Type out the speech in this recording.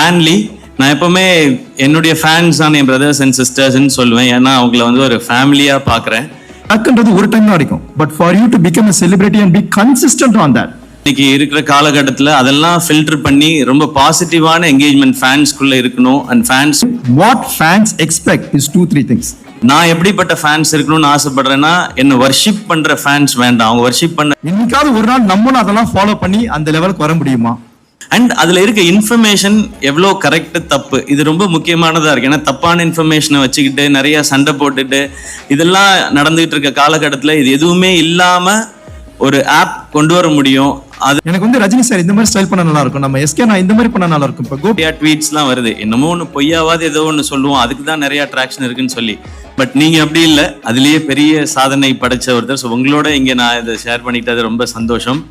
ஃபேன்லி. நான் எப்பவுமே என்னுடைய ஃபேன்ஸ் ஆன என் பிரதர்ஸ் அண்ட் சிஸ்டர்ஸ்ன்னு சொல்லுவேன். ஏன்னா அவங்கள வந்து ஒரு ஃபேமிலியா பார்க்குறேன். டக்குன்றது ஒரு டைம் தான் அடிக்கும். But for you to become a celebrity and be consistent on that. இன்னைக்கு இருக்கிற காலகட்டத்தில் அதெல்லாம் ஃபில்டர் பண்ணி ரொம்ப பாசிட்டிவான என்கேஜ்மெண்ட் ஃபேன்ஸ்குள்ள இருக்கணும். And fans What fans expect is 2-3 things. நான் எப்படிப்பட்ட ஃபேன்ஸ் இருக்கணும்னு ஆசைப்படுறேன்னா, என்ன வர்ஷிப் பண்ற ஃபேன்ஸ் வேண்டாம். அவங்க வர்ஷிப் பண்ண இன்னைக்காவது ஒரு நாள் நம்மளும் அதெல்லாம் ஃபாலோ பண்ணி அந்த லெவலுக்கு வர முடியுமா? அண்ட் அதுல இருக்க இன்ஃபர்மேஷன் எவ்வளோ கரெக்ட் தப்பு, இது ரொம்ப முக்கியமானதா இருக்கு. ஏன்னா தப்பான இன்ஃபர்மேஷனை வச்சுக்கிட்டு நிறைய சண்டை போட்டுட்டு இதெல்லாம் நடந்துகிட்டு இருக்க காலகட்டத்தில் இது எதுவுமே இல்லாம ஒரு ஆப் கொண்டு வர முடியும். அது எனக்கு வந்து ரஜினி சார் இந்த மாதிரி ஸ்டைல் பண்ண நல்லா இருக்கும், நம்ம எஸ்கே நான் இந்த மாதிரி பண்ண நல்லா இருக்கும். இப்போ கோபியா ட்வீட்ஸ்லாம் வருது, என்னமோ ஒன்று பொய்யாவது ஏதோ ஒன்று சொல்லுவோம், அதுக்கு தான் நிறைய அட்ராக்ஷன் இருக்குன்னு சொல்லி. பட் நீங்க அப்படி இல்லை, அதுலேயே பெரிய சாதனை படைச்ச ஒருத்தர். ஸோ உங்களோட இங்கே நான் இதை ஷேர் பண்ணிக்கிட்டது ரொம்ப சந்தோஷம்.